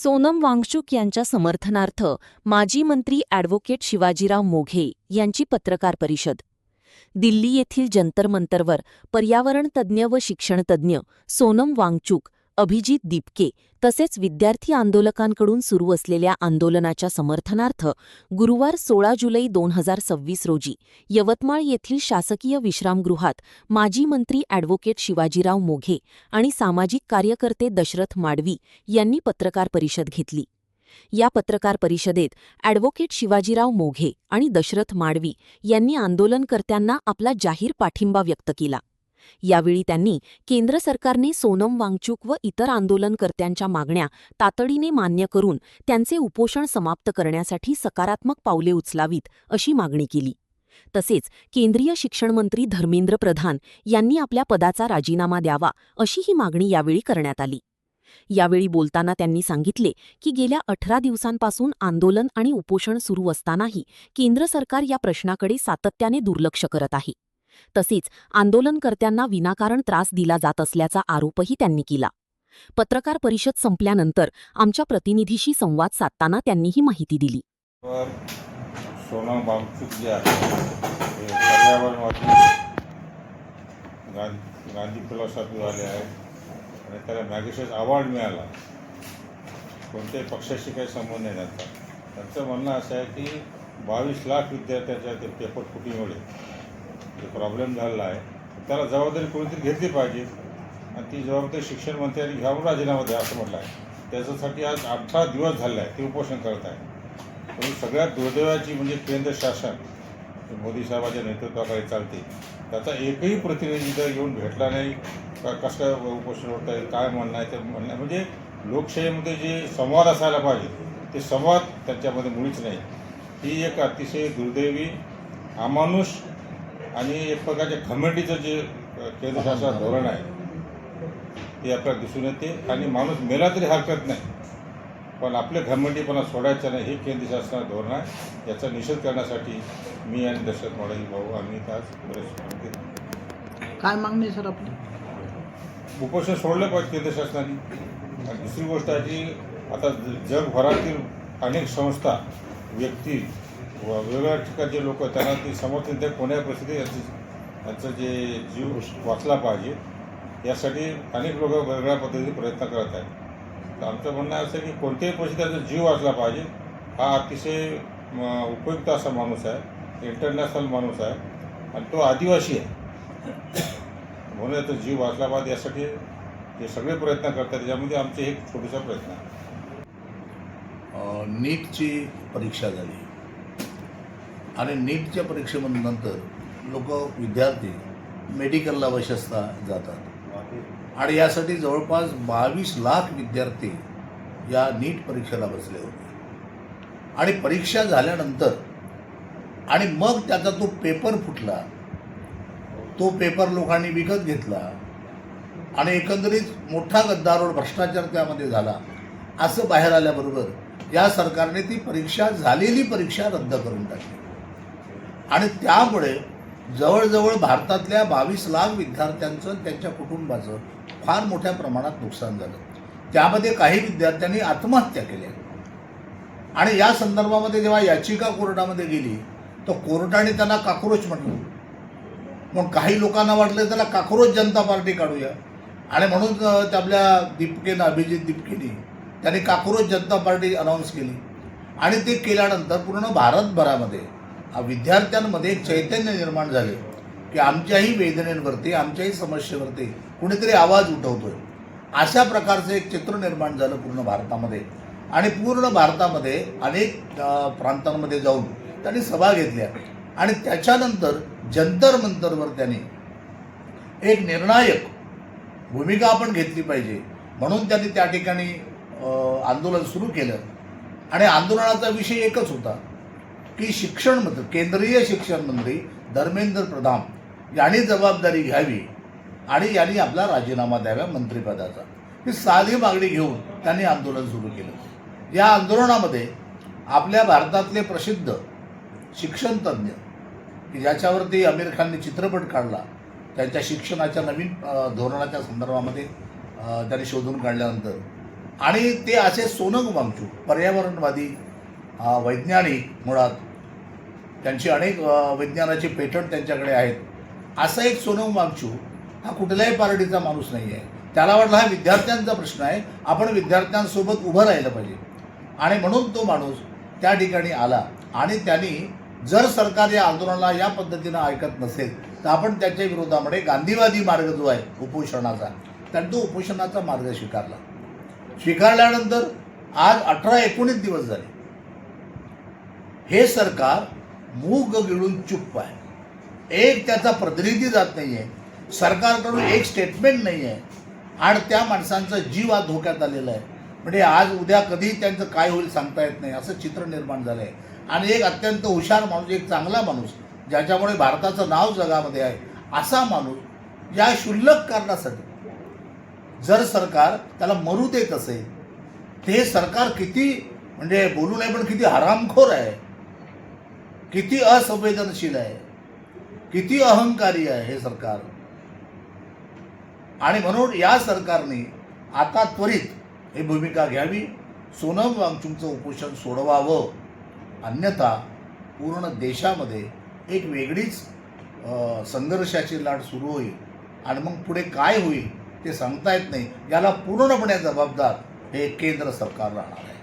सोनम वांगचुक यांच्या समर्थनार्थ माजी मंत्री ॲडव्होकेट शिवाजीराव मोघे यांची पत्रकार परिषद. दिल्ली येथील जंतर मंतरवर पर्यावरण तज्ज्ञ व शिक्षणतज्ज्ञ सोनम वांगचुक, अभिजित दीपके तसेच विद्यार्थी आंदोलकांकडून सुरू असलेल्या आंदोलनाच्या समर्थनार्थ गुरुवार 16 जुलै 2026 रोजी यवतमाळ येथील शासकीय विश्रामगृहात माजी मंत्री ॲडव्होकेट शिवाजीराव मोघे आणि सामाजिक कार्यकर्ते दशरथ माडवी यांनी पत्रकार परिषद घेतली. या पत्रकार परिषदेत ॲडव्होकेट शिवाजीराव मोघे आणि दशरथ माडवी यांनी आंदोलनकर्त्यांना आपला जाहीर पाठिंबा व्यक्त केला. यावेळी त्यांनी केंद्र सरकारने सोनम वांगचुक व इतर आंदोलनकर्त्यांच्या मागण्या तातडीने मान्य करून त्यांचे उपोषण समाप्त करण्यासाठी सकारात्मक पावले उचलावीत अशी मागणी केली. तसेच केंद्रीय शिक्षणमंत्री धर्मेंद्र प्रधान यांनी आपल्या पदाचा राजीनामा द्यावा अशीही मागणी यावेळी करण्यात आली. यावेळी बोलताना त्यांनी सांगितले की गेल्या 18 दिवसांपासून आंदोलन आणि उपोषण सुरू असतानाही केंद्र सरकार या प्रश्नाकडे सातत्याने दुर्लक्ष करत आहे. तसेच आंदोलनकर्त्यांना विनाकारण त्रास दिला जात असल्याचा आरोपही त्यांनी केला. पत्रकार परिषद संपल्यानंतर आमच्या प्रतिनिधीशी संवाद साधताना त्यांनी ही माहिती दिली. सोनम वांगचुक जे आहे ते पर्यावरणवादी गांधी फिलॉसॉफी वाले आहेत आणि त्याला मॅगसेसे अवॉर्ड मिळाला. कोणत्याही पक्षाशी काही संबंध नाही त्यांचा. त्यांचं म्हणणं असं आहे की 22 लाख विद्यार्थ्यांच्या ते पेपर फुटीमुळे जो प्रॉब्लेम झालेला आहे त्याला जबाबदारी कोणीतरी घेतली पाहिजे आणि ती जबाबदारी शिक्षण मंत्र्यांनी घ्यावून राजीनामा द्या असं म्हटलं आहे. त्याच्यासाठी आज 18 दिवस झाले आहे ते उपोषण करत आहे. पण सगळ्यात दुर्दैवाची म्हणजे केंद्र शासन मोदी साहेबांच्या नेतृत्वाखाली चालते त्याचा एकही प्रतिनिधी जर येऊन भेटला नाही का कसं उपोषण होत आहे काय म्हणणं आहे ते म्हणणं म्हणजे लोकशाहीमध्ये जे संवाद असायला पाहिजे ते संवाद त्यांच्यामध्ये मुळीच नाही. ही एक अतिशय दुर्दैवी अमानुष आणि एक प्रकारचे घमेंडीचं जे केंद्र शासनाचं धोरण आहे ते आपल्याला दिसून येते. आणि माणूस मेला तरी हरकत नाही पण आपले घमेंडीपणा सोडायचं नाही हे केंद्र शासनाचं धोरण आहे. याचा निषेध करण्यासाठी मी आणि दशरथ माडवी भाऊ आम्ही आज बरेच काय मागणी सर आपली? उपोषण सोडलं पाहिजे केंद्र शासनाने. आणि दुसरी गोष्ट आहे की आता जगभरातील अनेक संस्था व्यक्ती वेगवेगळ्या ठिकाणचे लोक त्यांना ती समर्थन त्या कोण्या परिस्थितीत यांचं जे जीव वाचला पाहिजे यासाठी अनेक लोक वेगवेगळ्या पद्धतीने प्रयत्न करत आहेत. तर आमचं म्हणणं असं की कोणत्याही परिस्थितीत त्यांचा जीव वाचला पाहिजे. हा अतिशय उपयुक्त असा माणूस आहे, इंटरनॅशनल माणूस आहे आणि तो आदिवासी आहे म्हणून याचा जीव वाचला पाहिजे यासाठी जे सगळे प्रयत्न करतात त्याच्यामध्ये आमचे एक छोटासा प्रयत्न आहे. नीटची परीक्षा झाली आणि नीटच्या परीक्षेनंतर लोक विद्यार्थी मेडिकलला वशस्ता जातात आणि यासाठी जवळपास 22 लाख विद्यार्थी या नीट परीक्षेला बसले होते. आणि परीक्षा झाल्यानंतर आणि मग त्याचा तो पेपर फुटला. तो पेपर लोकांनी विकत घेतला आणि एकंदरीत मोठा गद्दारोळ भ्रष्टाचार त्यामध्ये झाला. असं बाहेर आल्याबरोबर या सरकारने ती परीक्षा झालेली परीक्षा रद्द करून टाकली आणि त्यामुळे जवळजवळ भारतातल्या 22 लाख विद्यार्थ्यांचं त्यांच्या कुटुंबाचं फार मोठ्या प्रमाणात नुकसान झालं. त्यामध्ये काही विद्यार्थ्यांनी आत्महत्या केल्या आणि या संदर्भामध्ये जेव्हा याचिका कोर्टामध्ये गेली तर कोर्टाने त्यांना काक्रोच म्हटलं. मग काही लोकांना वाटलं त्याला काक्रोच जनता पार्टी काढूया आणि म्हणून आपल्या दीपकेनं अभिजित दीपकेनी त्यांनी काक्रोच जनता पार्टी अनाऊन्स केली आणि ते केल्यानंतर पूर्ण भारतभरामध्ये विद्यार्थ्यांमध्ये एक चैतन्य निर्माण झाले की आमच्याही वेदनेवरती आमच्याही समस्येवरती कुणीतरी आवाज उठवतोय. अशा प्रकारचं एक चित्र निर्माण झालं पूर्ण भारतामध्ये आणि पूर्ण भारतामध्ये अनेक प्रांतांमध्ये जाऊन त्यांनी सभा घेतल्या आणि त्याच्यानंतर जंतर मंतरवर त्यांनी एक निर्णायक भूमिका आपण घेतली पाहिजे म्हणून त्यांनी त्या ठिकाणी आंदोलन सुरू केलं. आणि आंदोलनाचा विषय एकच होता की शिक्षण मंत्री केंद्रीय शिक्षण मंत्री धर्मेंद्र प्रधान यांनी जबाबदारी घ्यावी आणि यांनी आपला राजीनामा द्यावा मंत्रिपदाचा. ही साधी मागणी घेऊन त्यांनी आंदोलन सुरू केलं. या आंदोलनामध्ये आपल्या भारतातले प्रसिद्ध शिक्षणतज्ज्ञ की ज्याच्यावरती आमिर खानने चित्रपट काढला त्यांच्या शिक्षणाच्या नवीन धोरणाच्या संदर्भामध्ये त्यांनी शोधून काढल्यानंतर आणि ते असे सोनम वांगचूक पर्यावरणवादी वैज्ञानिक, मुळात त्यांची अनेक विज्ञानाचे पेटंट त्यांच्याकडे आहेत. असा एक सोनम वांगचूक हा कुठल्याही पार्टीचा माणूस नाही आहे. त्याला वाटलं हा विद्यार्थ्यांचा प्रश्न आहे, आपण विद्यार्थ्यांसोबत उभं राहिलं पाहिजे, आणि म्हणून तो माणूस त्या ठिकाणी आला. आणि त्यांनी जर सरकार या आंदोलनाला या पद्धतीनं ऐकत नसेल तर आपण त्याच्या विरोधामध्ये गांधीवादी मार्ग जो आहे उपोषणाचा, त्यांनी तो उपोषणाचा मार्ग स्वीकारल्यानंतर आज 18-19 दिवस झाले. हे सरकार मूग गिळून चुप्प आहे. एक त्याचा प्रतिनिधी जात नाही आहे, सरकारकडून एक स्टेटमेंट नाही आहे, आणि त्या माणसांचा जीव आज धोक्यात आलेला आहे. म्हणजे आज उद्या कधी त्यांचं काय होईल सांगता येत नाही, असं चित्र निर्माण झालं आहे. आणि एक अत्यंत हुशार माणूस, एक चांगला माणूस, ज्याच्यामुळे भारताचं नाव जगामध्ये आहे, असा माणूस या क्षुल्लक कारणासाठी जर सरकार त्याला मरू देत असेल, ते सरकार किती, म्हणजे बोलू नये पण किती हरामखोर आहे, किती असंवेदनशील आहे, किती अहंकारी आहे हे सरकार. आणि म्हणून या सरकारने आता त्वरित ही भूमिका घ्यावी, सोनम वांगचूकचं उपोषण सोडवावं. अन्यथा पूर्ण देशामध्ये एक वेगळीच संघर्षाची लाट सुरू होईल, आणि मग पुढे काय होईल ते सांगता येत नाही. याला पूर्णपणे जबाबदार हे केंद्र सरकार राहणार आहे.